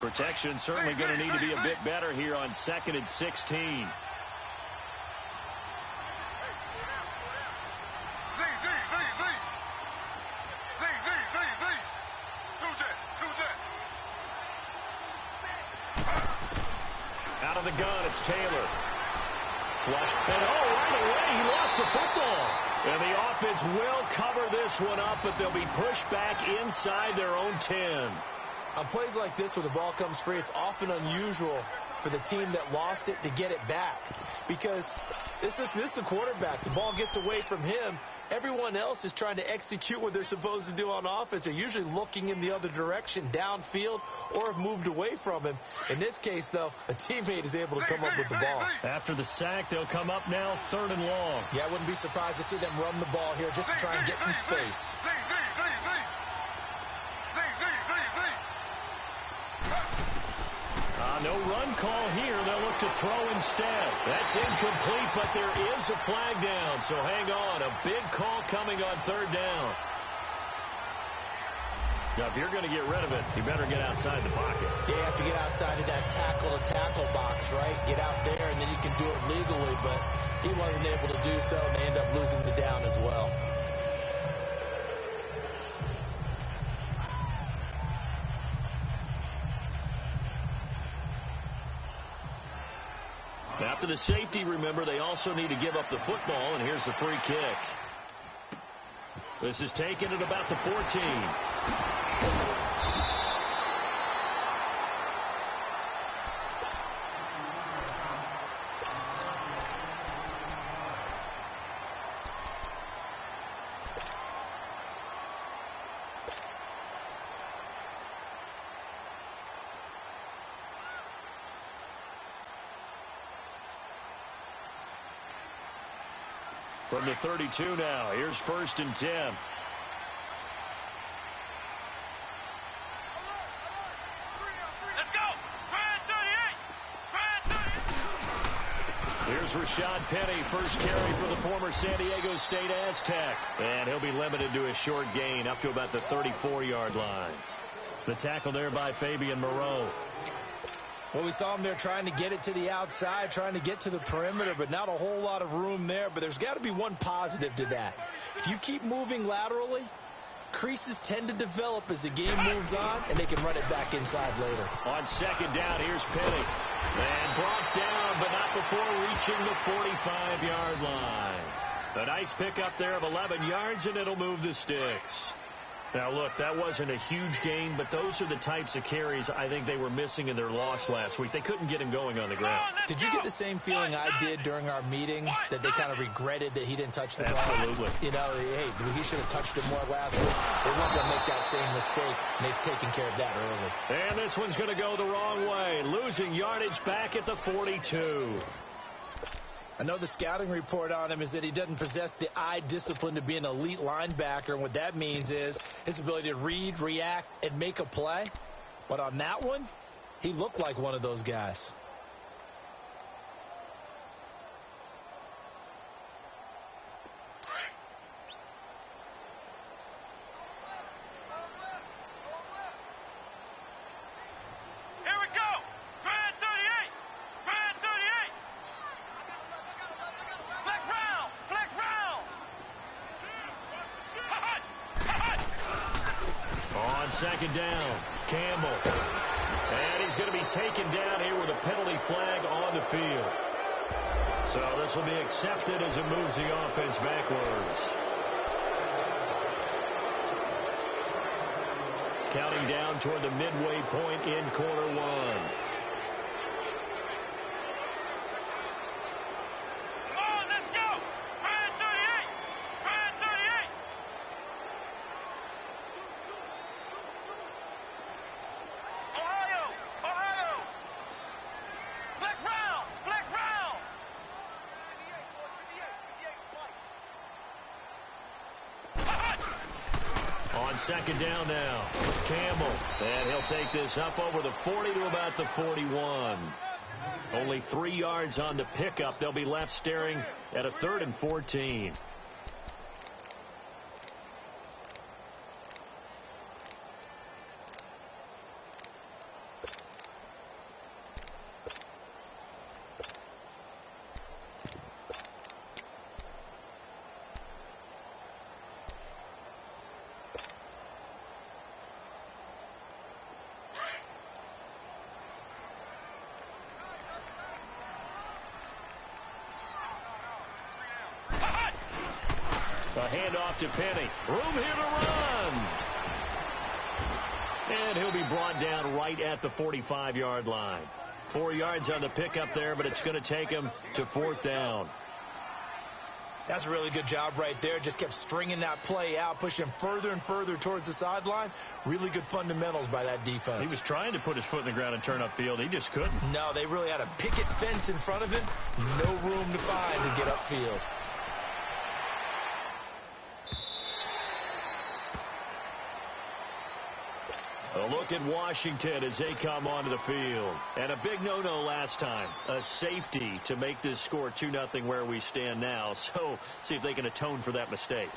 Protection certainly going to need to be a bit better here on 2nd and 16. Out of the gun, it's Taylor. Flushed, and right away, he lost the football. And the offense will cover this one up, but they'll be pushed back inside their own 10. On plays like this where the ball comes free, it's often unusual for the team that lost it to get it back. Because this is the quarterback. The ball gets away from him. Everyone else is trying to execute what they're supposed to do on offense. They're usually looking in the other direction, downfield, or have moved away from him. In this case, though, a teammate is able to come up with the ball. After the sack, they'll come up now 3rd and long. Yeah, I wouldn't be surprised to see them run the ball here just to try and get some space. No run call here. They'll look to throw instead. That's incomplete, but there is a flag down. So hang on. A big call coming on 3rd down. Now, if you're going to get rid of it, you better get outside the pocket. Yeah, you have to get outside of that tackle-to-tackle box, right? Get out there, and then you can do it legally. But he wasn't able to do so, and they end up losing the down as well. After the safety, remember, they also need to give up the football, and here's the free kick. This is taken at about the 14. From the 32 now, here's 1st and 10. Here's Rashad Penny, first carry for the former San Diego State Aztec. And he'll be limited to a short gain up to about the 34-yard line. The tackle there by Fabian Moreau. Well, we saw him there trying to get it to the outside, trying to get to the perimeter, but not a whole lot of room there. But there's got to be one positive to that. If you keep moving laterally, creases tend to develop as the game moves on, and they can run it back inside later. On 2nd down, here's Penny. And brought down, but not before reaching the 45-yard line. A nice pickup there of 11 yards, and it'll move the sticks. Now, look, that wasn't a huge gain, but those are the types of carries I think they were missing in their loss last week. They couldn't get him going on the ground. Did you get the same feeling I did during our meetings, that they kind of regretted that he didn't touch the ball? Absolutely. You know, hey, he should have touched it more last week. They weren't going to make that same mistake, and they've taken care of that early. And this one's going to go the wrong way, losing yardage back at the 42. I know the scouting report on him is that he doesn't possess the eye discipline to be an elite linebacker, and what that means is his ability to read, react, and make a play. But on that one, he looked like one of those guys. Second down, Campbell. And he's going to be taken down here with a penalty flag on the field. So this will be accepted as it moves the offense backwards. Counting down toward the midway point in quarter one. Second down now. Campbell. And he'll take this up over the 40 to about the 41. Only 3 yards on the pickup. They'll be left staring at a 3rd and 14. A handoff to Penny. Room here to run. And he'll be brought down right at the 45-yard line. 4 yards on the pickup there, but it's going to take him to 4th down. That's a really good job right there. Just kept stringing that play out, pushing him further and further towards the sideline. Really good fundamentals by that defense. He was trying to put his foot in the ground and turn upfield. He just couldn't. No, they really had a picket fence in front of him. No room to find to get upfield. A look at Washington as they come onto the field. And a big no-no last time. A safety to make this score 2-0 where we stand now. So, see if they can atone for that mistake.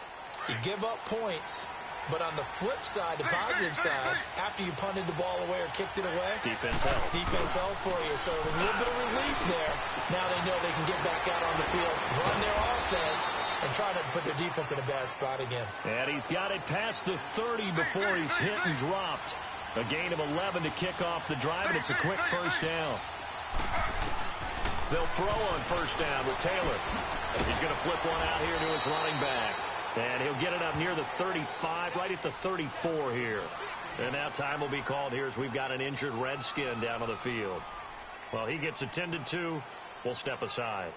You give up points, but on the flip side, the positive side, after you punted the ball away or kicked it away, defense helped. Defense helped for you. So there's a little bit of relief there. Now they know they can get back out on the field, run their offense, and try to put their defense in a bad spot again. And he's got it past the 30 before he's hit and dropped. A gain of 11 to kick off the drive, and it's a quick first down. They'll throw on first down with Taylor. He's going to flip one out here to his running back. And he'll get it up near the 35, right at the 34 here. And now time will be called here as we've got an injured Redskin down on the field. Well, he gets attended to. We'll step aside.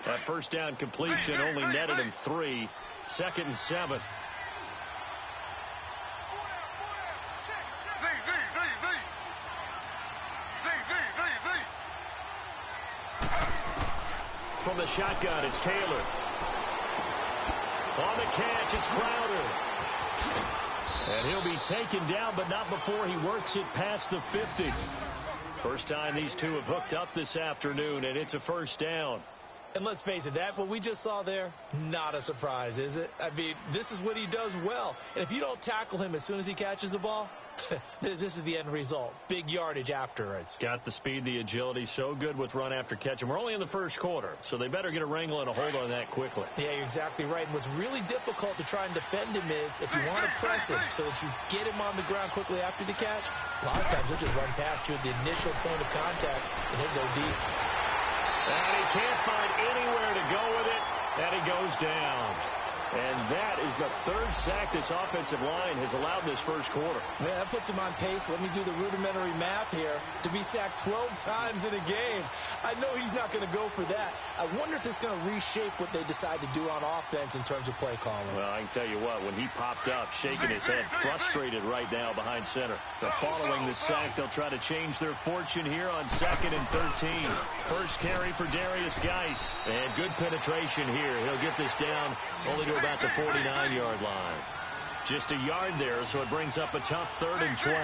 That first down completion only netted him 3. 2nd and 7. From the shotgun, it's Taylor. On the catch, it's Crowder. And he'll be taken down, but not before he works it past the 50. First time these two have hooked up this afternoon, and it's a first down. And let's face it, that what we just saw there, not a surprise, is it? I mean, this is what he does well. And if you don't tackle him as soon as he catches the ball, this is the end result. Big yardage afterwards. Got the speed, the agility, so good with run after catch. And we're only in the first quarter, so they better get a wrangle and a hold on that quickly. Yeah, you're exactly right. And what's really difficult to try and defend him is if you want to press him so that you get him on the ground quickly after the catch, a lot of times he'll just run past you at the initial point of contact and he'll go deep. And he can't find anywhere to go with it, and he goes down. And that is the 3rd sack this offensive line has allowed this first quarter. Man, that puts him on pace. Let me do the rudimentary math here. To be sacked 12 times in a game, I know he's not going to go for that. I wonder if it's going to reshape what they decide to do on offense in terms of play calling. Well, I can tell you what, when he popped up, shaking his head, frustrated right now behind center. But following the sack, they'll try to change their fortune here on 2nd and 13. First carry for Darius Geis. And good penetration here. He'll get this down only to about the 49-yard line. Just a yard there, so it brings up a tough 3rd and 12.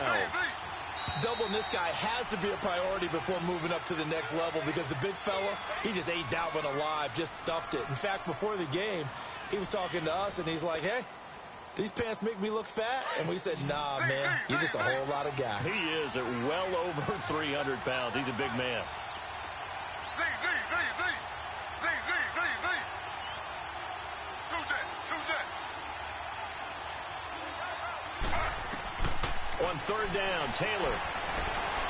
Doubling this guy has to be a priority before moving up to the next level because the big fella, he just ate that one alive, just stuffed it. In fact, before the game, he was talking to us, and he's like, hey, these pants make me look fat? And we said, nah, man, you're just a whole lot of guy. He is at well over 300 pounds. He's a big man. On 3rd down, Taylor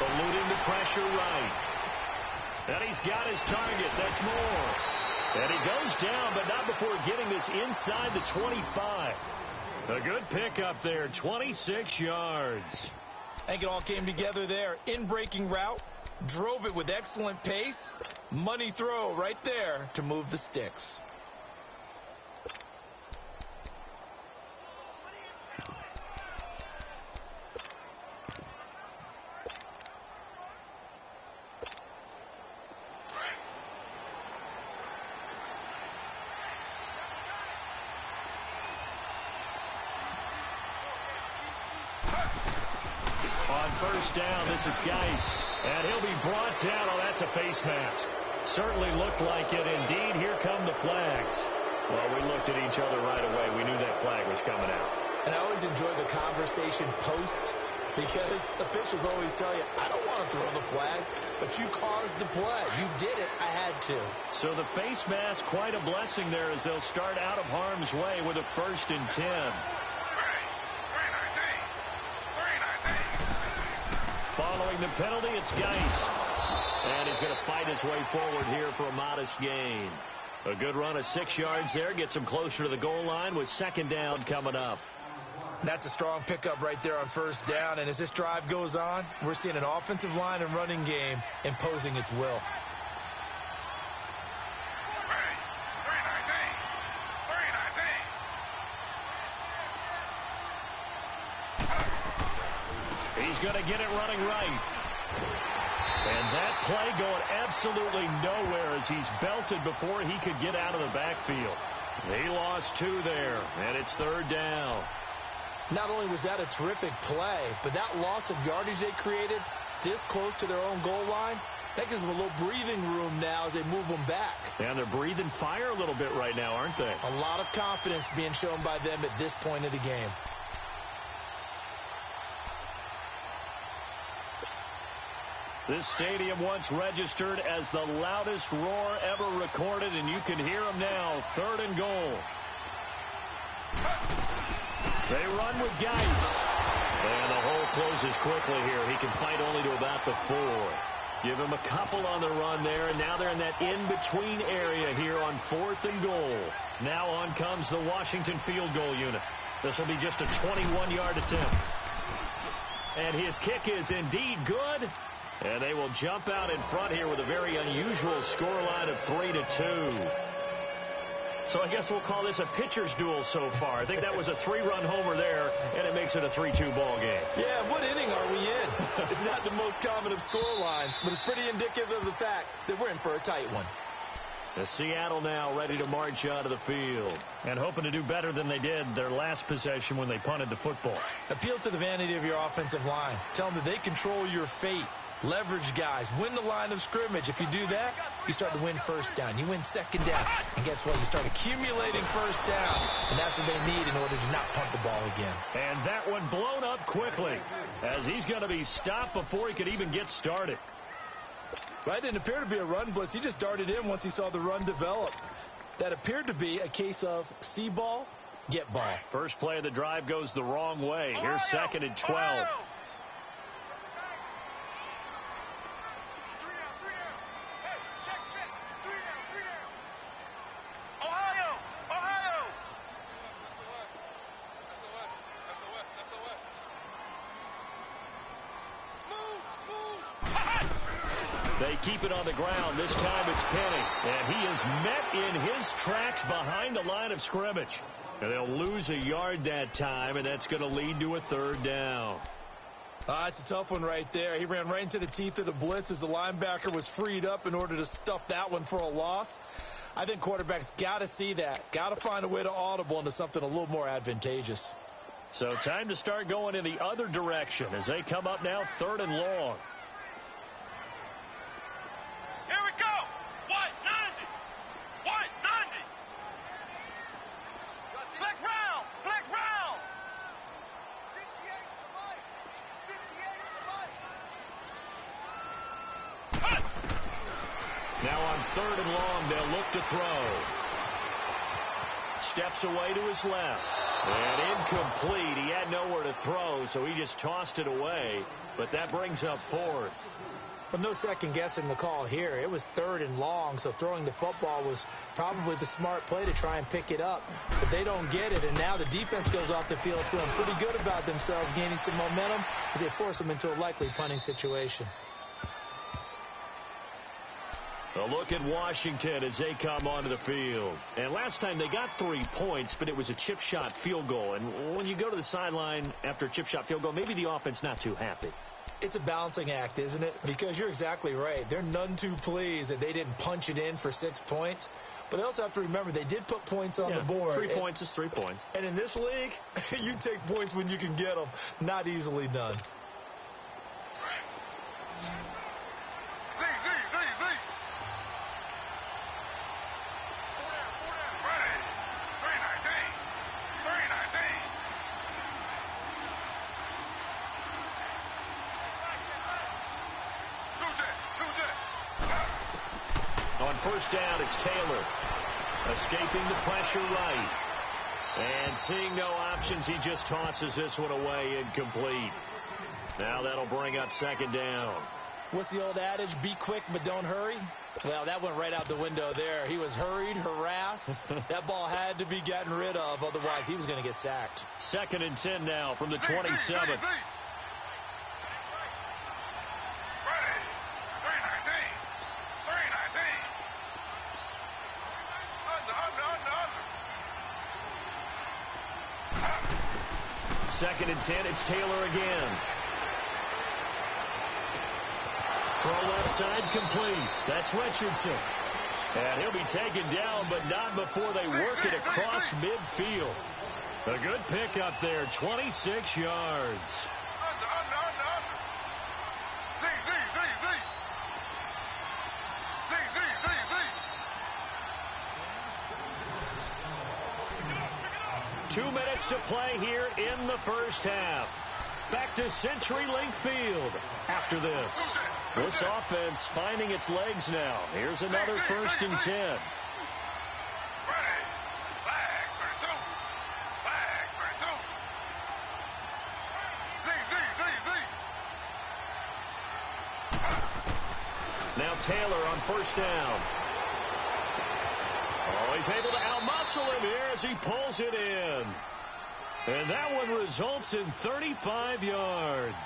eluding the pressure right. And he's got his target. That's more. And he goes down, but not before getting this inside the 25. A good pickup there, 26 yards. I think it all came together there. In-breaking route, drove it with excellent pace. Money throw right there to move the sticks. On first down, this is Geis. And he'll be brought down. Oh, that's a face mask. Certainly looked like it. Indeed, here come the flags. Well, we looked at each other right away. We knew that flag was coming out. And I always enjoy the conversation post because officials always tell you, I don't want to throw the flag, but you caused the play. You did it. I had to. So the face mask, quite a blessing there as they'll start out of harm's way with a 1st and 10. Following the penalty, it's Geis. And he's going to fight his way forward here for a modest gain. A good run of 6 yards there gets him closer to the goal line with second down coming up. That's a strong pickup right there on first down. And as this drive goes on, we're seeing an offensive line and running game imposing its will. He's going to get it running right. And that play going absolutely nowhere as he's belted before he could get out of the backfield. He lost 2 there, and it's third down. Not only was that a terrific play, but that loss of yardage they created this close to their own goal line, that gives them a little breathing room now as they move them back. And they're breathing fire a little bit right now, aren't they? A lot of confidence being shown by them at this point of the game. This stadium once registered as the loudest roar ever recorded, and you can hear them now. Third and goal. They run with Geis. And the hole closes quickly here. He can fight only to about the 4. Give him a couple on the run there, and now they're in that in-between area here on 4th and goal. Now on comes the Washington field goal unit. This will be just a 21-yard attempt. And his kick is indeed good. And they will jump out in front here with a very unusual scoreline of 3-2. So I guess we'll call this a pitcher's duel so far. I think that was a 3-run homer there, and it makes it a 3-2 ball game. Yeah, what inning are we in? It's not the most common of scorelines, but it's pretty indicative of the fact that we're in for a tight one. The Seattle now ready to march out of the field and hoping to do better than they did their last possession when they punted the football. Appeal to the vanity of your offensive line. Tell them that they control your fate. Leverage guys. Win the line of scrimmage. If you do that, you start to win first down. You win second down. And guess what? You start accumulating first downs. And that's what they need in order to not punt the ball again. And that one blown up quickly as he's going to be stopped before he could even get started. That didn't appear to be a run blitz. He just darted in once he saw the run develop. That appeared to be a case of see ball, get ball. First play of the drive goes the wrong way. Here's second and 12. They keep it on the ground. This time it's Penny. And he is met in his tracks behind the line of scrimmage. And they'll lose a yard that time, and that's going to lead to a third down. It's a tough one right there. He ran right into the teeth of the blitz as the linebacker was freed up in order to stuff that one for a loss. I think quarterbacks got to see that. Got to find a way to audible into something a little more advantageous. So time to start going in the other direction as they come up now third and long. Here we go. 190. 190. Flex round. Flex round. 58 to Mike. 58 to Mike. Now on third and long, they'll look to throw. Steps away to his left. And incomplete. He had nowhere to throw, so he just tossed it away. But that brings up fourth. But no second guessing the call here. It was third and long, so throwing the football was probably the smart play to try and pick it up. But they don't get it, and now the defense goes off the field feeling pretty good about themselves, gaining some momentum as they force them into a likely punting situation. A look at Washington as they come onto the field. And last time they got 3 points, but it was a chip shot field goal. And when you go to the sideline after a chip shot field goal, maybe the offense not too happy. It's a balancing act, isn't it? Because you're exactly right. They're none too pleased that they didn't punch it in for 6 points. But they also have to remember they did put points on the board. 3 points is 3 points. And in this league, you take points when you can get them. Not easily done. On first down, it's Taylor. Escaping the pressure right. And seeing no options, he just tosses this one away incomplete. Now that'll bring up second down. What's the old adage? Be quick, but don't hurry. Well, that went right out the window there. He was hurried, harassed. That ball had to be gotten rid of. Otherwise, he was going to get sacked. 2nd and 10 now from the 27. Second and 10, it's Taylor again. Throw left side complete. That's Richardson. And he'll be taken down, but not before they work it across midfield. A good pickup there, 26 yards. Two minutes to play here in the first half. Back to CenturyLink Field after this. This offense finding its legs now. Here's another 1st and 10. Now Taylor on 1st down. Oh, he's able to outmuscle him here as he pulls it in. And that one results in 35 yards.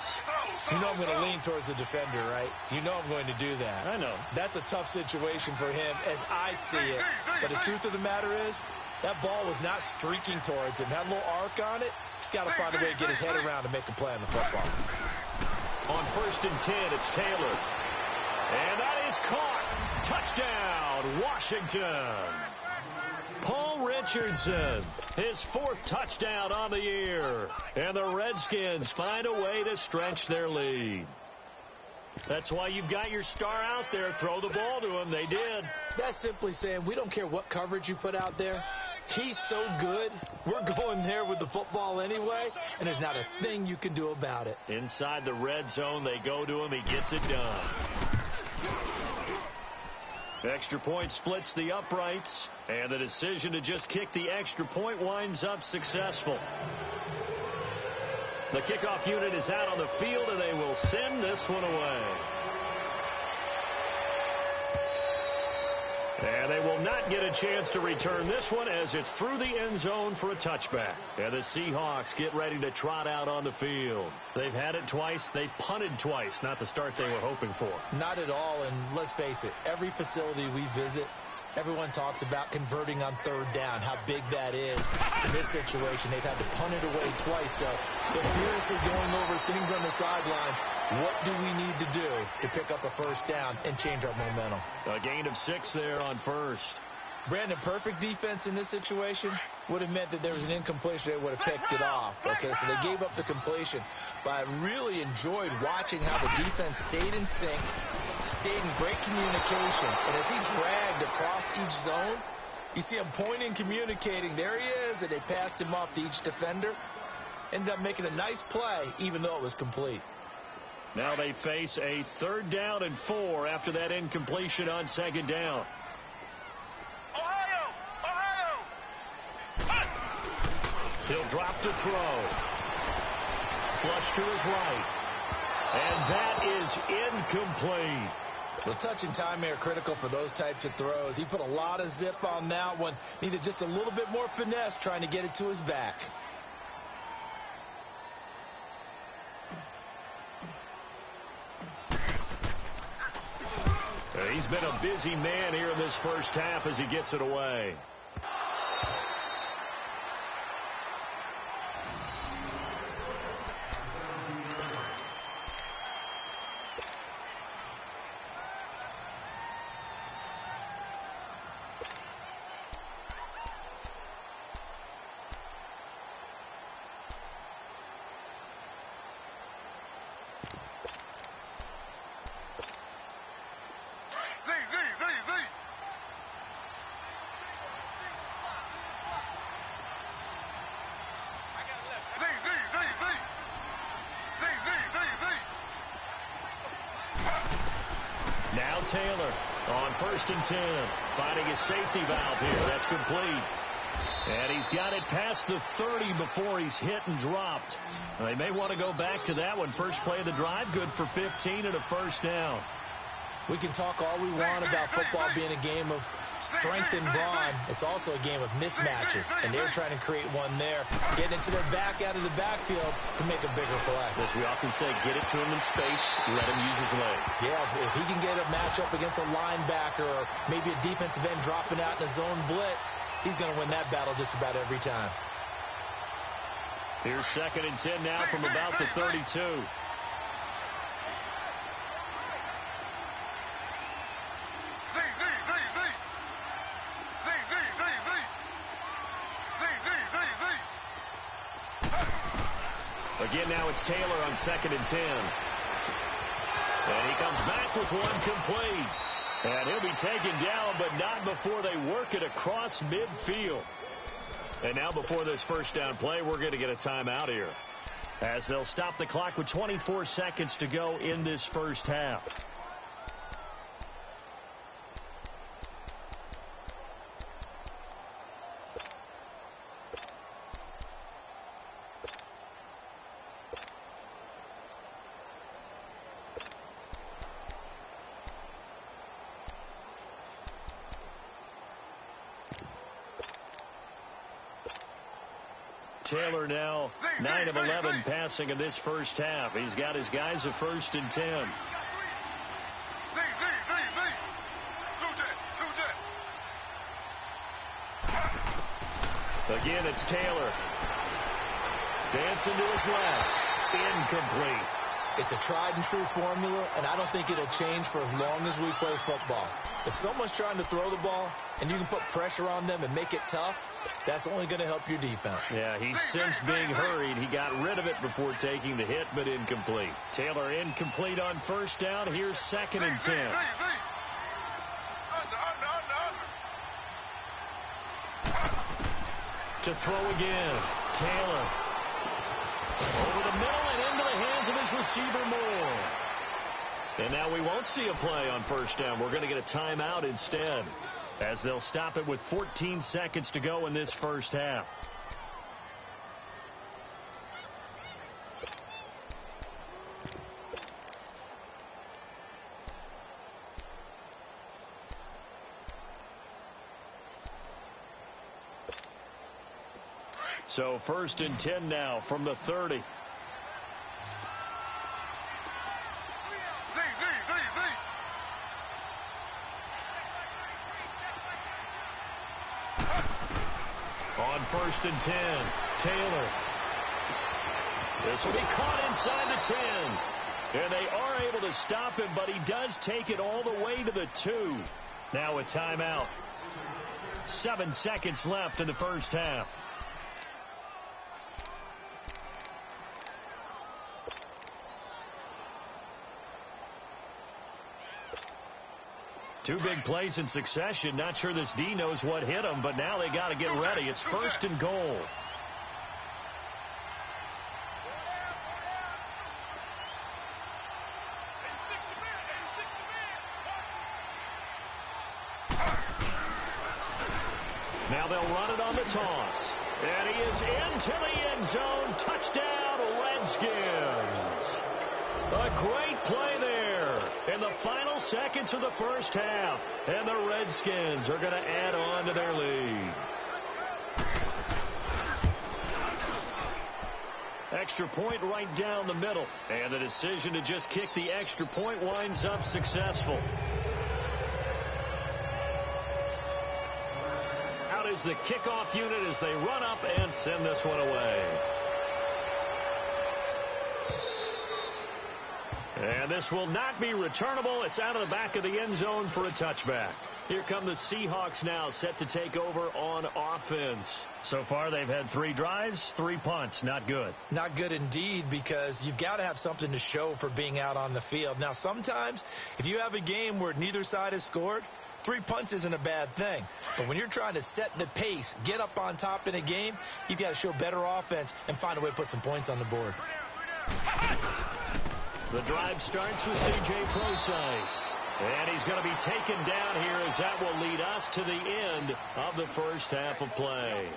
You know I'm going to lean towards the defender, right? You know I'm going to do that. I know. That's a tough situation for him as I see it. But the truth of the matter is, that ball was not streaking towards him. That little arc on it, he's got to find a way to get his head around to make a play on the football. On 1st and 10, it's Taylor. And that is caught. Touchdown, Washington. Paul Richardson, his 4th touchdown on the year. And the Redskins find a way to stretch their lead. That's why you've got your star out there. Throw the ball to him. They did. That's simply saying we don't care what coverage you put out there. He's so good. We're going there with the football anyway, and there's not a thing you can do about it. Inside the red zone, they go to him. He gets it done. Extra point splits the uprights, and the decision to just kick the extra point winds up successful. The kickoff unit is out on the field, and they will send this one away. And they will not get a chance to return this one as it's through the end zone for a touchback. And the Seahawks get ready to trot out on the field. They've had it twice. They've punted twice. Not the start they were hoping for. Not at all, and let's face it, every facility we visit, everyone talks about converting on 3rd down, how big that is. In this situation, they've had to punt it away twice, so they're furiously going over things on the sidelines. What do we need to do to pick up a 1st down and change our momentum? A gain of 6 there on 1st. Brandon, perfect defense in this situation would have meant that there was an incompletion. They would have picked it off. Okay, so they gave up the completion. But I really enjoyed watching how the defense stayed in sync, stayed in great communication. And as he dragged across each zone, you see him pointing, communicating. There he is, and they passed him off to each defender. Ended up making a nice play, even though it was complete. Now they face a 3rd down and 4 after that incompletion on 2nd down. He'll drop to throw. Flush to his right. And that is incomplete. The touch and time are critical for those types of throws. He put a lot of zip on that one. Needed just a little bit more finesse trying to get it to his back. He's been a busy man here in this first half as he gets it away. Now Taylor on 1st and 10, finding his safety valve here. That's complete. And he's got it past the 30 before he's hit and dropped. They may want to go back to that one. First play of the drive, good for 15 and a first down. We can talk all we want about football being a game of strength and brawn. It's also a game of mismatches, and they're trying to create one there, getting it to their back out of the backfield to make a bigger play. As we often say, get it to him in space, let him use his leg. Yeah, if he can get a matchup against a linebacker or maybe a defensive end dropping out in a zone blitz, he's going to win that battle just about every time. Here's 2nd and 10 now from about the 32. Again, now it's Taylor on 2nd and 10. And he comes back with one complete. And he'll be taken down, but not before they work it across midfield. And now before this first down play, we're going to get a timeout here, as they'll stop the clock with 24 seconds to go in this first half. Taylor now 9 of 11 passing in this first half. He's got his guys a 1st and 10. Again, it's Taylor. Dancing to his left. Incomplete. It's a tried and true formula, and I don't think it'll change for as long as we play football. If someone's trying to throw the ball and you can put pressure on them and make it tough, that's only going to help your defense. Yeah, he's since being hurried. He got rid of it before taking the hit, but incomplete. Taylor incomplete on first down. Here's 2nd and 10. To throw again. Taylor. Over the middle and into the hands of his receiver Moore. And now we won't see a play on first down. We're going to get a timeout instead, as they'll stop it with 14 seconds to go in this first half. So 1st and 10 now from the 30. On 1st and 10, Taylor. This will be caught inside the 10. And they are able to stop him, but he does take it all the way to the 2. Now a timeout. 7 seconds left in the first half. Two big plays in succession. Not sure this D knows what hit him, but now they got to get ready. It's 1st and goal. Now they'll run it on the toss. And he is into the end zone. Touchdown, Redskins. A great play there in the final seconds of the first half. And the Redskins are going to add on to their lead. Extra point right down the middle. And the decision to just kick the extra point winds up successful. Out is the kickoff unit as they run up and send this one away. And this will not be returnable. It's out of the back of the end zone for a touchback. Here come the Seahawks now, set to take over on offense. So far, they've had 3 drives, 3 punts. Not good. Not good indeed, because you've got to have something to show for being out on the field. Now, sometimes, if you have a game where neither side has scored, 3 punts isn't a bad thing. But when you're trying to set the pace, get up on top in a game, you've got to show better offense and find a way to put some points on the board. The drive starts with C.J. Procise. And he's going to be taken down here as that will lead us to the end of the first half of play.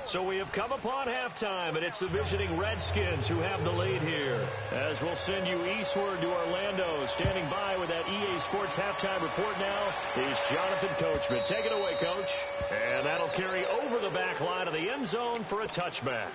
So we have come upon halftime, and it's the visiting Redskins who have the lead here. As we'll send you eastward to Orlando. Standing by with that EA Sports halftime report now is Jonathan Coachman. Take it away, Coach. And that'll carry over the back line of the end zone for a touchback.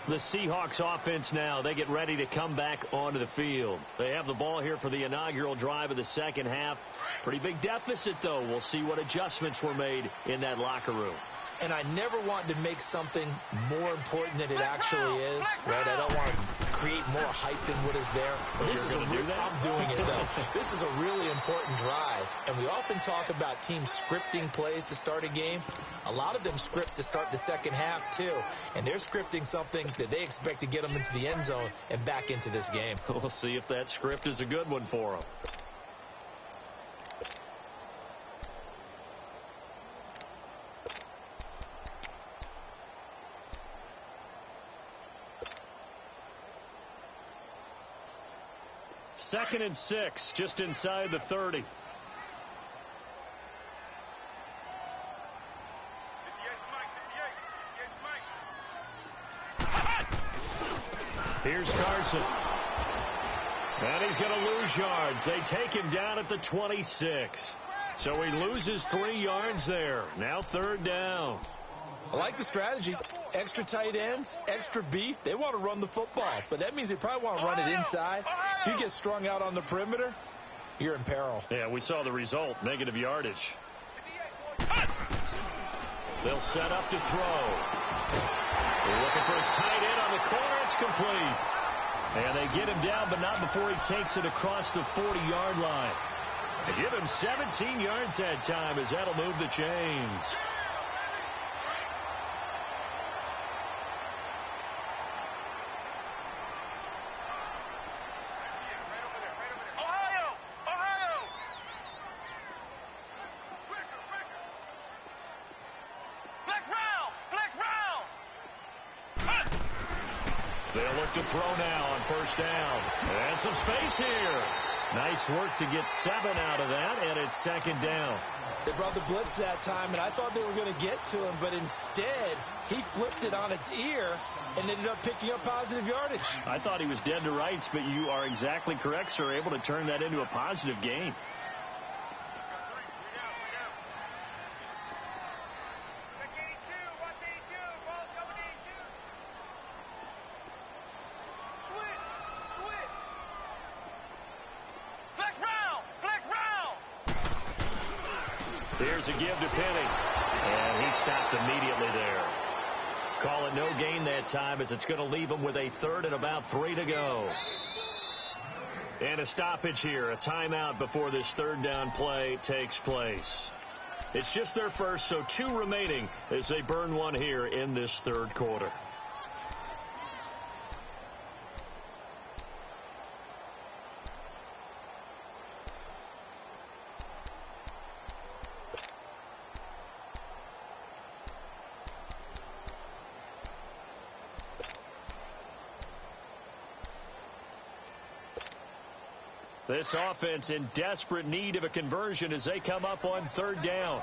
The Seahawks offense now, they get ready to come back onto the field. They have the ball here for the inaugural drive of the second half. Pretty big deficit, though. We'll see what adjustments were made in that locker room. And I never want to make something more important than it actually is, right? I don't want to create more hype than what is there. This is I'm doing it, though. This is a really important drive, and we often talk about teams scripting plays to start a game. A lot of them script to start the second half, too, and they're scripting something that they expect to get them into the end zone and back into this game. We'll see if that script is a good one for them. Second and 6, just inside the 30. Here's Carson. And he's going to lose yards. They take him down at the 26. So he loses 3 yards there. Now third down. I like the strategy. Extra tight ends, extra beef. They want to run the football, but that means they probably want to run it inside. If you get strung out on the perimeter, you're in peril. Yeah, we saw the result, negative yardage. They'll set up to throw. They're looking for his tight end on the corner. It's complete. And they get him down, but not before he takes it across the 40-yard line. They give him 17 yards that time as that'll move the chains. To throw now on first down. And some space here. Nice work to get 7 out of that, and it's second down. They brought the blitz that time, and I thought they were going to get to him, but instead he flipped it on its ear and ended up picking up positive yardage. I thought he was dead to rights, but you are exactly correct, sir. Able to turn that into a positive gain. Here's a give to Penny. And he stopped immediately there. Call it no gain that time as it's going to leave him with a third and about 3 to go. And a stoppage here. A timeout before this third down play takes place. It's just their first, so 2 remaining as they burn one here in this third quarter. This offense in desperate need of a conversion as they come up on third down.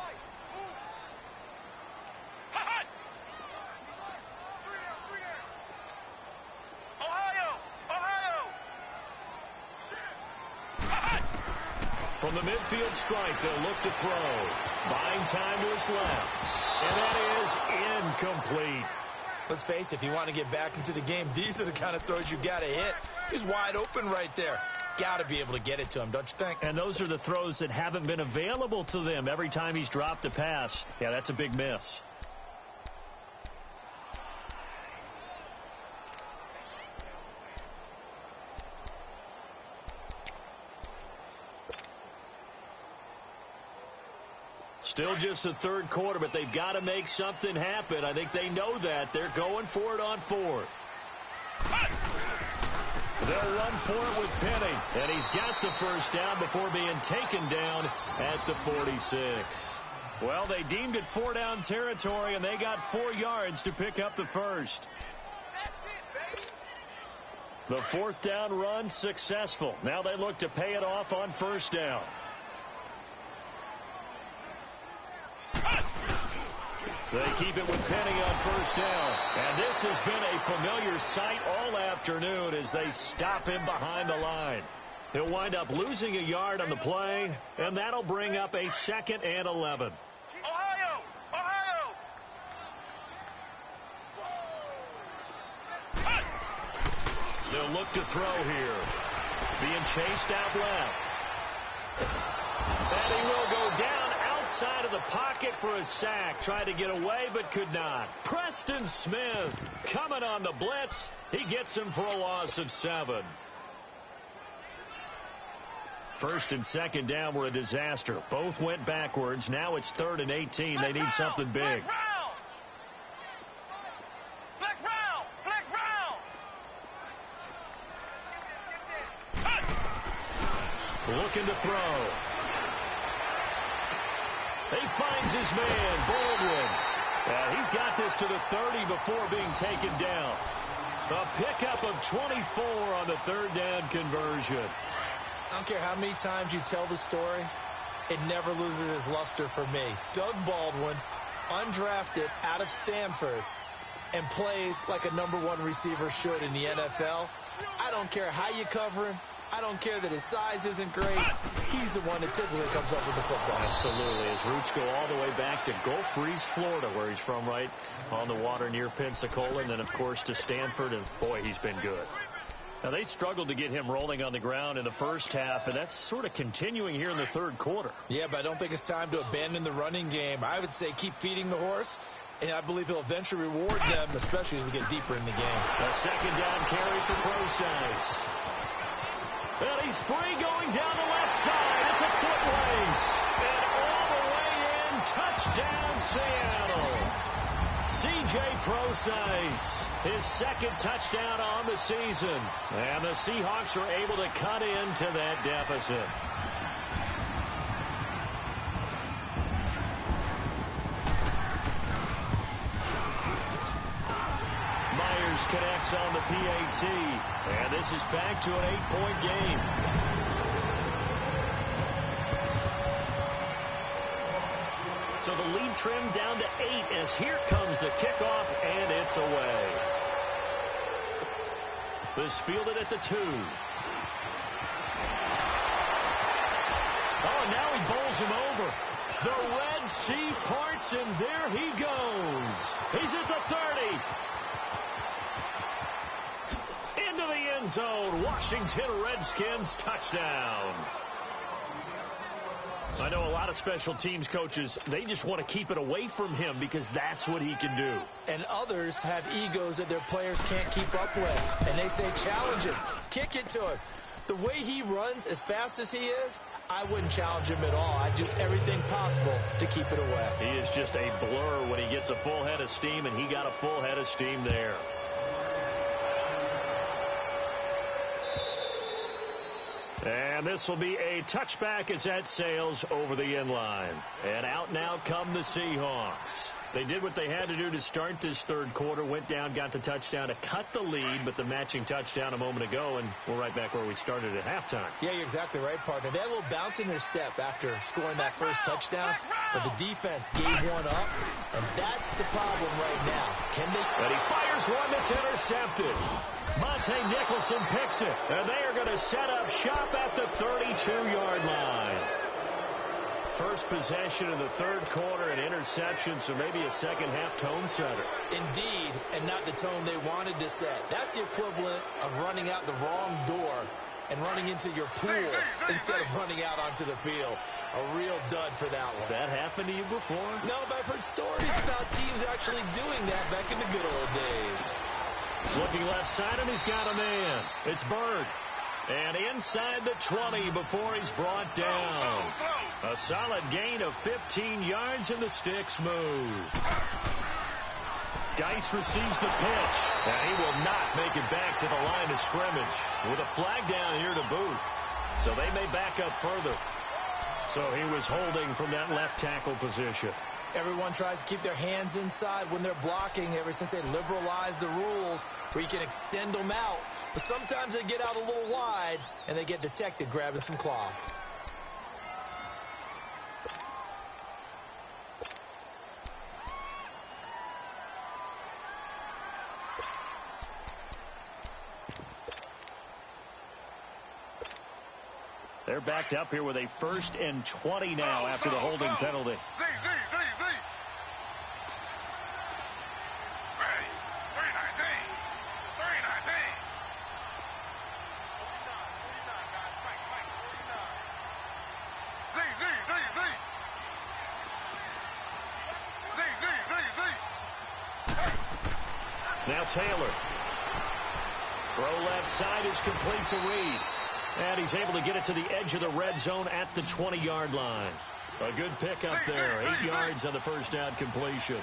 From the midfield strike, they'll look to throw. Buying time to his left. And that is incomplete. Let's face it, if you want to get back into the game, these are the kind of throws you got to hit. He's wide open right there. Got to be able to get it to him, don't you think? And those are the throws that haven't been available to them every time he's dropped a pass. Yeah, that's a big miss. Still just the third quarter, but they've got to make something happen. I think they know that. They're going for it on fourth. They'll run for it with Penny, and he's got the first down before being taken down at the 46. Well, they deemed it 4-down territory, and they got 4 yards to pick up the first. The fourth down run successful. Now they look to pay it off on first down. They keep it with Penny on first down. And this has been a familiar sight all afternoon as they stop him behind the line. He'll wind up losing a yard on the play, and that'll bring up a 2nd and 11. Ohio! Ohio! They'll look to throw here. Being chased out left. And he will go down outside of the pocket for a sack. Tried to get away, but could not. Preston Smith coming on the blitz. He gets him for a loss of 7. 1st and 2nd down were a disaster. Both went backwards. Now it's 3rd and 18. They need something big. Flex round! Flex round! Looking to throw. He finds his man, Baldwin. He's got this to the 30 before being taken down. A pickup of 24 on the 3rd down conversion. I don't care how many times you tell the story, it never loses its luster for me. Doug Baldwin, undrafted out of Stanford, and plays like a #1 receiver should in the NFL. I don't care how you cover him. I don't care that his size isn't great. He's the one that typically comes up with the football. Absolutely. His roots go all the way back to Gulf Breeze, Florida, where he's from, right on the water near Pensacola, and then, of course, to Stanford, and, boy, he's been good. Now, they struggled to get him rolling on the ground in the first half, and that's sort of continuing here in the 3rd quarter. Yeah, but I don't think it's time to abandon the running game. I would say keep feeding the horse, and I believe he'll eventually reward them, especially as we get deeper in the game. A 2nd down carry for Procise. And he's free going down the left side. It's a foot race. And all the way in, touchdown Seattle. C.J. Procise, his 2nd touchdown on the season. And the Seahawks are able to cut into that deficit. Myers connects on the PAT. And this is back to an 8-point game. So the lead trimmed down to 8 as here comes the kickoff, and it's away. This fielded at the 2. Oh, and now he bowls him over. The Red Sea parts, and there he goes. He's at the 30. Into the end zone. Washington Redskins touchdown. I know a lot of special teams coaches, they just want to keep it away from him because that's what he can do. And others have egos that their players can't keep up with. And they say, challenge him. Kick it to him. The way he runs as fast as he is, I wouldn't challenge him at all. I'd do everything possible to keep it away. He is just a blur when he gets a full head of steam, and he got a full head of steam there. And this will be a touchback as that sails over the end line. And out now come the Seahawks. They did what they had to do to start this 3rd quarter. Went down, got the touchdown to cut the lead, but the matching touchdown a moment ago, and we're right back where we started at halftime. Yeah, you're exactly right, partner. They had a little bounce in their step after scoring that first touchdown, but the defense gave one up, and that's the problem right now. Can they? And he fires one that's intercepted. Monte Nicholson picks it, and they are going to set up shop at the 32-yard line. First possession in the 3rd quarter, an interception, so maybe a second-half tone setter. Indeed, and not the tone they wanted to set. That's the equivalent of running out the wrong door and running into your pool instead of running out onto the field. A real dud for that one. Has that happened to you before? No, but I've heard stories about teams actually doing that back in the good old days. Looking left side, and he's got a man. It's Bird. And inside the 20 before he's brought down. A solid gain of 15 yards, and the sticks move. Geis receives the pitch, and he will not make it back to the line of scrimmage with a flag down here to boot. So they may back up further. So he was holding from that left tackle position. Everyone tries to keep their hands inside when they're blocking ever since they liberalized the rules where you can extend them out. But sometimes they get out a little wide and they get detected grabbing some cloth. They're backed up here with a 1st and 20 now after the holding penalty. Now Taylor. Throw left side is complete to Reed. And he's able to get it to the edge of the red zone at the 20-yard line. A good pickup there. 8 yards on the first down completion.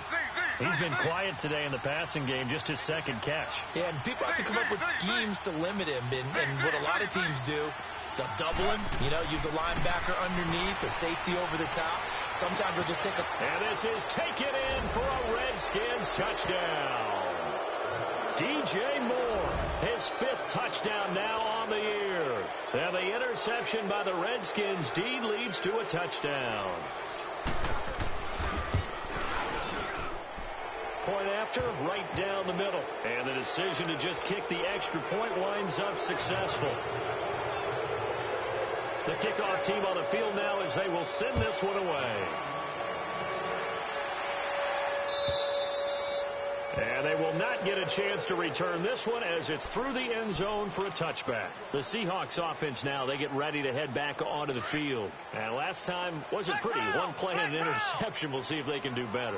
He's been quiet today in the passing game, just his 2nd catch. Yeah, and people have to come up with schemes to limit him. And what a lot of teams do, they'll double him, use a linebacker underneath, a safety over the top. Sometimes they'll just take a... And this is taken in for a Redskins touchdown. DJ Moore, his 5th touchdown now on the year. And the interception by the Redskins D leads to a touchdown. Point after, right down the middle. And the decision to just kick the extra point winds up successful. The kickoff team on the field now as they will send this one away. And they will not get a chance to return this one as it's through the end zone for a touchback. The Seahawks offense now, they get ready to head back onto the field. And last time wasn't pretty. One play and an interception. We'll see if they can do better.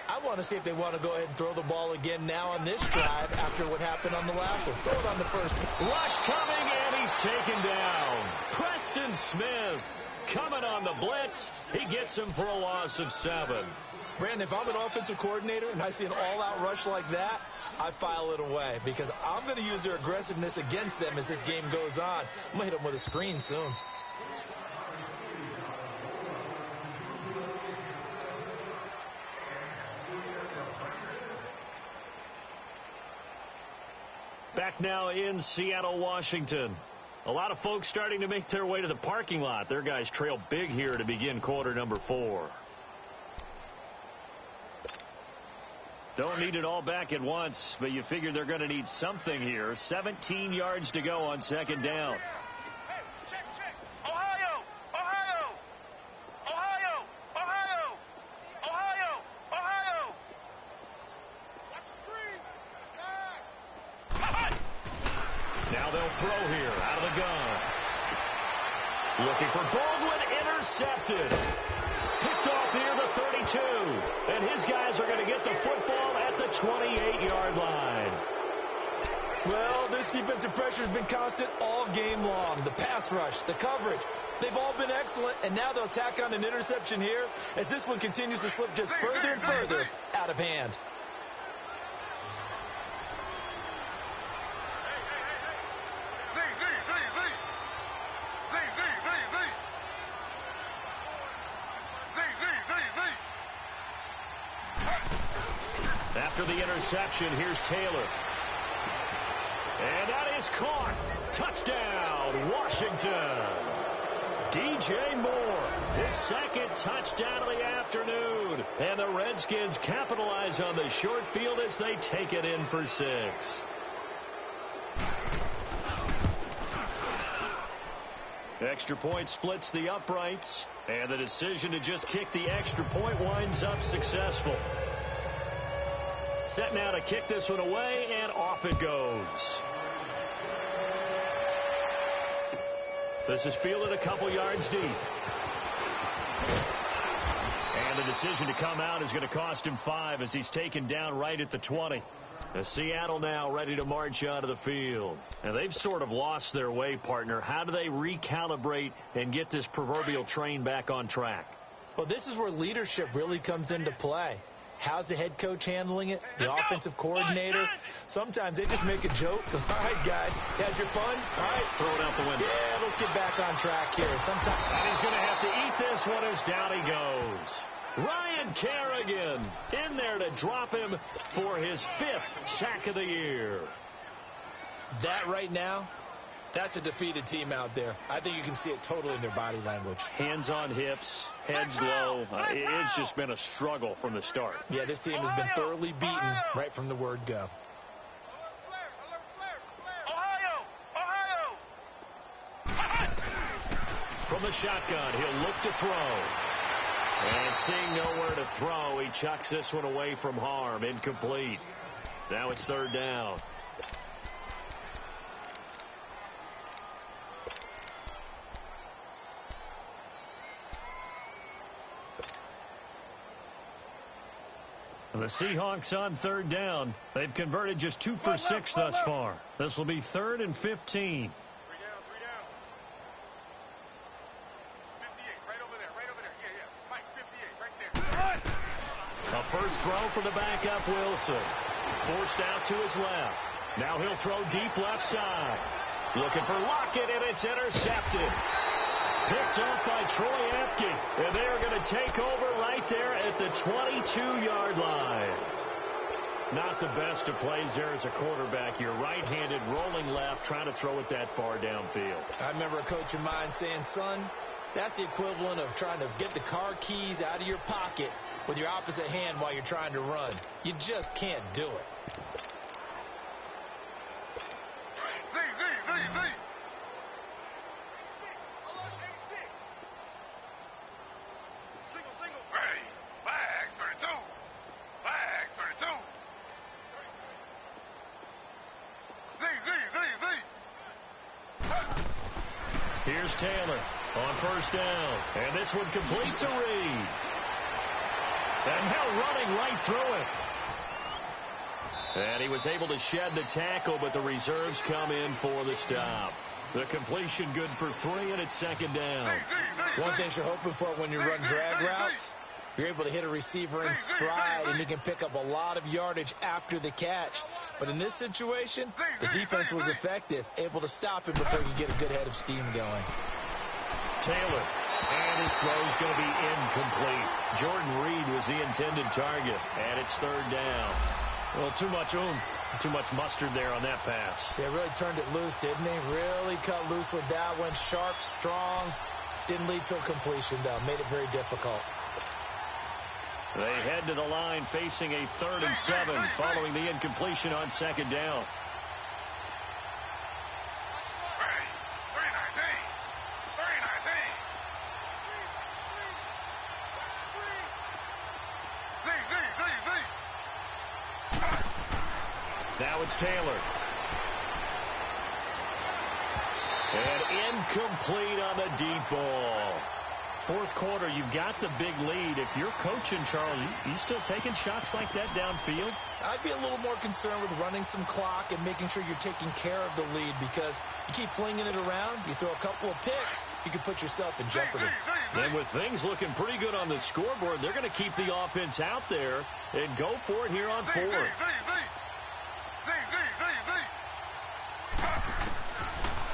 I want to see if they want to go ahead and throw the ball again now on this drive after what happened on the last one. Throw it on the first. Rush coming, and he's taken down. Preston Smith coming on the blitz. He gets him for a loss of 7. Brandon, if I'm an offensive coordinator and I see an all-out rush like that, I file it away because I'm going to use their aggressiveness against them as this game goes on. I'm going to hit them with a screen soon. Back now in Seattle, Washington. A lot of folks starting to make their way to the parking lot. Their guys trail big here to begin quarter number 4. Don't need it all back at once, but you figure they're going to need something here. 17 yards to go on 2nd down. Hey, check. Ohio. Watch the screen. Guys. Now they'll throw here out of the gun. Looking for Baldwin, intercepted. Picked off near the 32. And his guys are going to get the football at the 28-yard line. Well, this defensive pressure has been constant all game long. The pass rush, the coverage, they've all been excellent. And now they'll tack on an interception here as this one continues to slip just further and further out of hand. After the interception, here's Taylor. And that is caught. Touchdown, Washington. DJ Moore, his 2nd touchdown of the afternoon. And the Redskins capitalize on the short field as they take it in for 6. Extra point splits the uprights. And the decision to just kick the extra point winds up successful. Set now to kick this one away, and off it goes. This is fielded a couple yards deep. And the decision to come out is going to cost him 5 as he's taken down right at the 20. As Seattle now ready to march onto the field. And they've sort of lost their way, partner. How do they recalibrate and get this proverbial train back on track? Well, this is where leadership really comes into play. How's the head coach handling it? The offensive coordinator? Sometimes they just make a joke. All right, guys, you had your fun? All right. Throw it out the window. Yeah, let's get back on track here. And he's going to have to eat this one as down he goes. Ryan Kerrigan in there to drop him for his 5th sack of the year. That right now, that's a defeated team out there. I think you can see it totally in their body language. Hands on hips, heads low. It's just been a struggle from the start. Yeah, this team has been thoroughly beaten right from the word go. From the shotgun, he'll look to throw. And seeing nowhere to throw, he chucks this one away from harm. Incomplete. Now it's third down. The Seahawks on third down. They've converted just 2 for 6 thus far. This will be 3rd and 15. 3 down. 58, right over there. Yeah. Mike, 58, right there. A first throw for the backup, Wilson. Forced out to his left. Now he'll throw deep left side. Looking for Lockett, and it's intercepted. Picked off by Troy Apke, and they are going to take over right there at the 22-yard line. Not the best of plays there as a quarterback. You're right-handed, rolling left, trying to throw it that far downfield. I remember a coach of mine saying, son, that's the equivalent of trying to get the car keys out of your pocket with your opposite hand while you're trying to run. You just can't do it. Here's Taylor on first down. And this one complete to Reed. And now running right through it. And he was able to shed the tackle, but the reserves come in for the stop. The completion good for 3, and it's second down. One thing you're hoping for when you run drag routes, you're able to hit a receiver in stride, and he can pick up a lot of yardage after the catch. But in this situation, the defense was effective, able to stop him before he could get a good head of steam going. Taylor, and his throw's going to be incomplete. Jordan Reed was the intended target, and it's third down. Well, too much mustard there on that pass. Yeah, really turned it loose, didn't he? Really cut loose with that one. Sharp, strong. Didn't lead to a completion, though. Made it very difficult. They head to the line facing a 3rd and 7 following the incompletion on second down. Now it's Taylor. And incomplete on the deep ball. Fourth quarter, you've got the big lead. If you're coaching, Charles, you still taking shots like that downfield? I'd be a little more concerned with running some clock and making sure you're taking care of the lead, because you keep flinging it around, you throw a couple of picks, you can put yourself in jeopardy. And with things looking pretty good on the scoreboard, they're going to keep the offense out there and go for it here on 4th.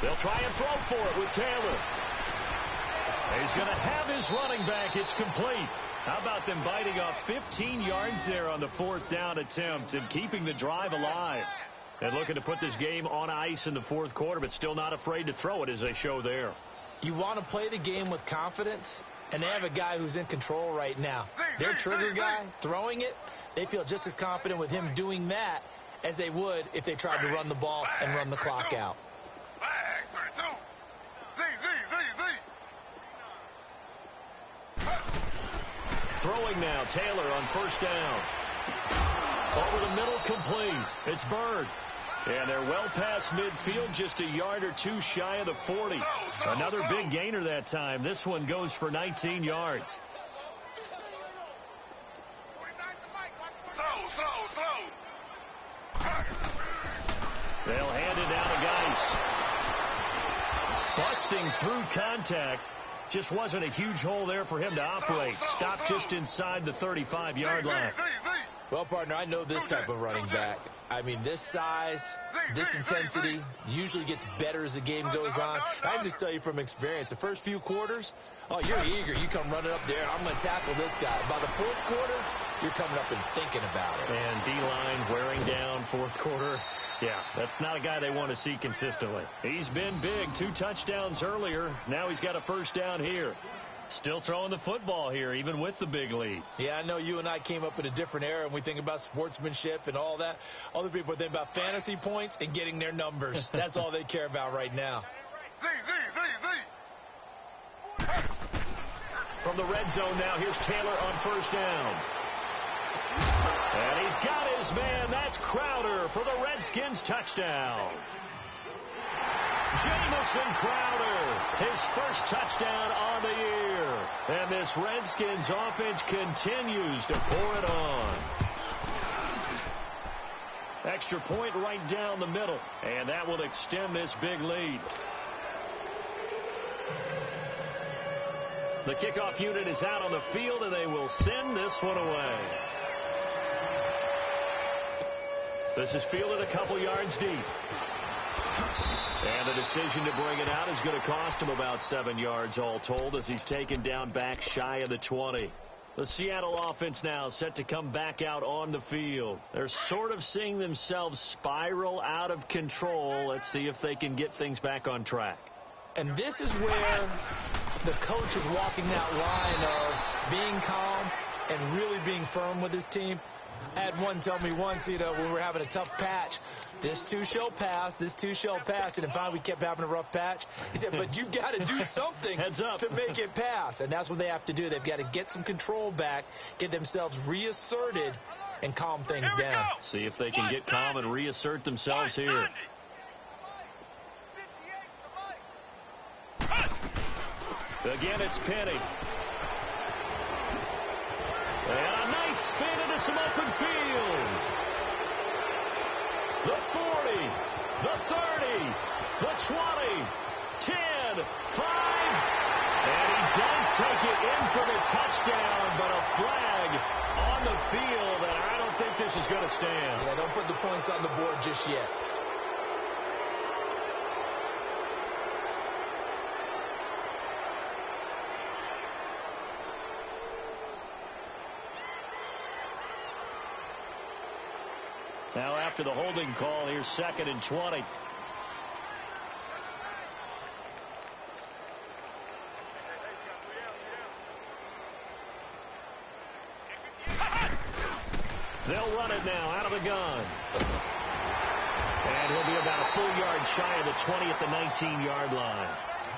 They'll try and throw for it with Taylor. He's going to have his running back. It's complete. How about them biting off 15 yards there on the 4th down attempt and keeping the drive alive? And looking to put this game on ice in the 4th quarter, but still not afraid to throw it as they show there. You want to play the game with confidence, and they have a guy who's in control right now. Their trigger guy throwing it, they feel just as confident with him doing that as they would if they tried to run the ball and run the clock out. Throwing now, Taylor on first down. Over the middle, complete. It's Bird. And they're well past midfield, just a yard or two shy of the 40. Another big gainer that time. This one goes for 19 yards. They'll hand it down to Geis. Busting through contact. Just wasn't a huge hole there for him to operate. Stopped just inside the 35-yard line. Well, partner, I know this type of running back. I mean, this size, this intensity usually gets better as the game goes on. I just tell you from experience, the first few quarters, oh, you're eager. You come running up there, I'm going to tackle this guy. By the 4th quarter, you're coming up and thinking about it. And D-line wearing down 4th quarter. Yeah, that's not a guy they want to see consistently. He's been big. 2 touchdowns earlier. Now he's got a first down here. Still throwing the football here, even with the big lead. Yeah, I know you and I came up in a different era, and we think about sportsmanship and all that. Other people think about fantasy points and getting their numbers. That's all they care about right now. From the red zone now, here's Taylor on first down. And he's got his man. That's Crowder for the Redskins touchdown. Jamison Crowder, his first touchdown on the year. And this Redskins offense continues to pour it on. Extra point right down the middle. And that will extend this big lead. The kickoff unit is out on the field, and they will send this one away. This is fielded a couple yards deep. And the decision to bring it out is going to cost him about 7 yards all told as he's taken down back shy of the 20. The Seattle offense now set to come back out on the field. They're sort of seeing themselves spiral out of control. Let's see if they can get things back on track. And this is where the coach is walking that line of being calm and really being firm with his team. I had one tell me once, when we were having a tough patch, this too shall pass, this too shall pass. And finally we kept having a rough patch. He said, but you've got to do something Heads up. to make it pass. And that's what they have to do. They've got to get some control back, get themselves reasserted, and calm things down. See if they can get calm and reassert themselves here. Again, it's Penny. And a nice spin into some open field. The 40, the 30, the 20, 10, 5. And he does take it in for the touchdown, but a flag on the field, and I don't think this is going to stand. Yeah, don't put the points on the board just yet. Now after the holding call, here's 2nd and 20. They'll run it now out of the gun. And he'll be about a full yard shy of the 20 at the 19-yard line.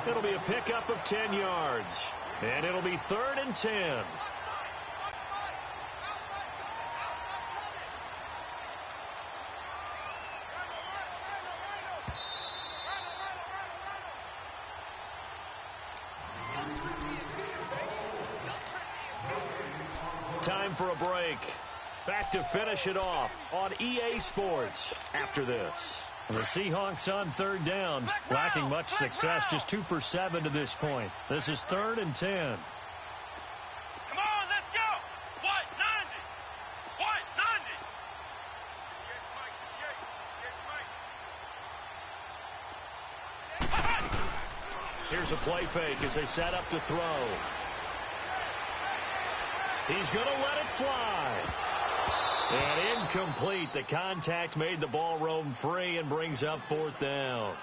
It'll be a pickup of 10 yards. And it'll be 3rd and 10. Time for a break. Back to finish it off on EA Sports after this. The Seahawks on 3rd down, lacking much success, just 2 for 7 to this point. This is 3rd and 10. Come on, let's go. What? 90. What? 90. Here's a play fake as they set up to throw. He's going to let it fly. And incomplete. The contact made the ball roam free and brings up 4th down.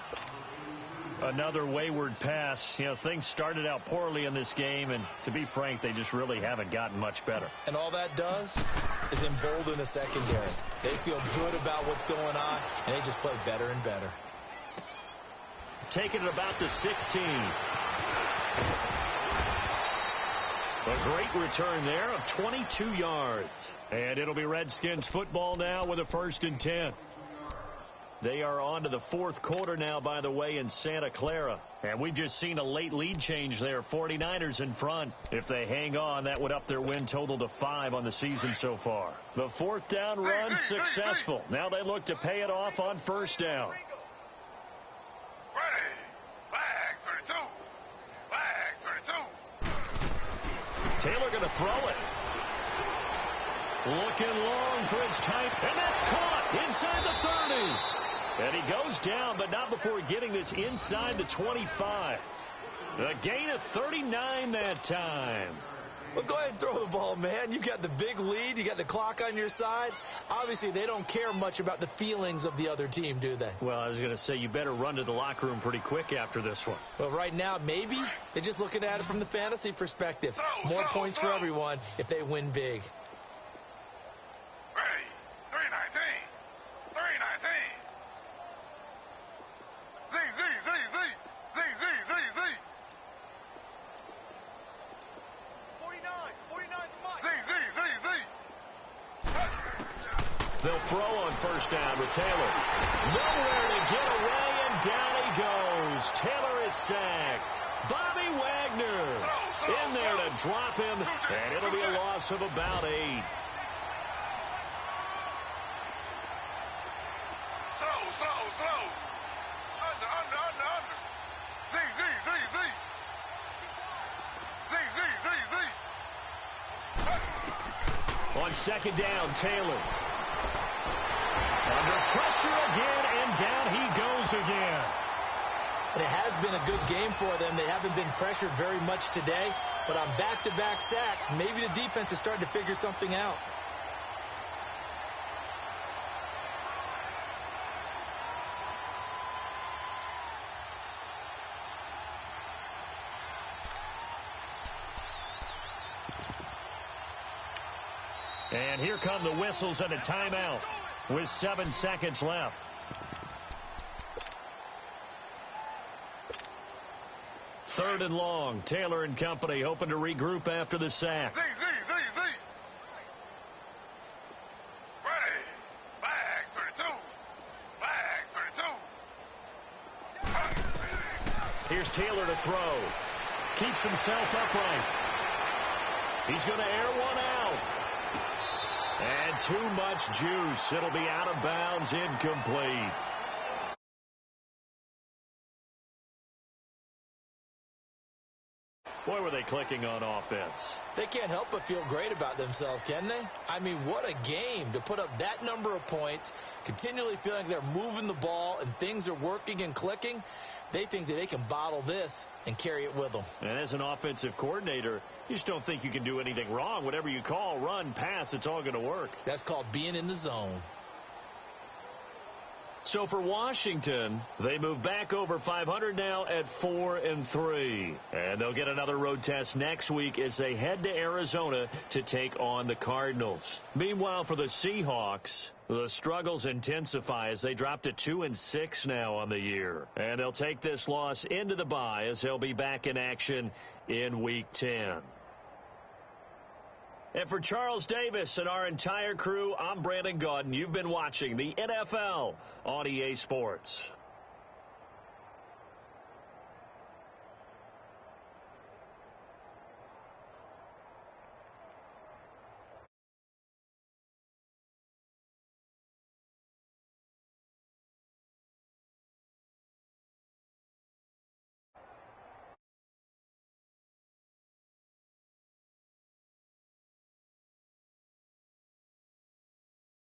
Another wayward pass. Things started out poorly in this game, and to be frank, they just really haven't gotten much better. And all that does is embolden the secondary. They feel good about what's going on, and they just play better and better. Taking it about the 16. A great return there of 22 yards. And it'll be Redskins football now with a 1st and 10. They are on to the 4th quarter now, by the way, in Santa Clara. And we've just seen a late lead change there. 49ers in front. If they hang on, that would up their win total to 5 on the season so far. The 4th down run successful. Now they look to pay it off on 1st down. Taylor going to throw it. Looking long for his tight, and that's caught inside the 30. And he goes down, but not before getting this inside the 25. A gain of 39 that time. Well, go ahead and throw the ball, man. You got the big lead. You got the clock on your side. Obviously, they don't care much about the feelings of the other team, do they? Well, I was going to say, you better run to the locker room pretty quick after this one. Well, right now, maybe. They're just looking at it from the fantasy perspective. More points for everyone if they win big. They'll throw on first down with Taylor. Nowhere to get away, and down he goes. Taylor is sacked. Bobby Wagner in there to drop him, and it'll be a loss of about 8. Slow. Under. Z. On second down, Taylor. Under pressure again, and down he goes again. It has been a good game for them. They haven't been pressured very much today, but on back-to-back sacks, maybe the defense is starting to figure something out. And here come the whistles and a timeout with 7 seconds left. Third and long. Taylor and company hoping to regroup after the sack. Z. Ready. Flag 32. Here's Taylor to throw. Keeps himself upright. He's going to air one out. And too much juice. It'll be out of bounds, incomplete. Boy, were they clicking on offense. They can't help but feel great about themselves, can they? I mean, what a game to put up that number of points, continually feeling they're moving the ball and things are working and clicking. They think that they can bottle this and carry it with them. And as an offensive coordinator, you just don't think you can do anything wrong. Whatever you call, run, pass, it's all going to work. That's called being in the zone. So for Washington, they move back over 500 now at 4-3. And they'll get another road test next week as they head to Arizona to take on the Cardinals. Meanwhile, for the Seahawks, the struggles intensify as they drop to 2-6 now on the year. And they'll take this loss into the bye as they'll be back in action in Week 10. And for Charles Davis and our entire crew, I'm Brandon Gaudin. You've been watching the NFL on EA Sports.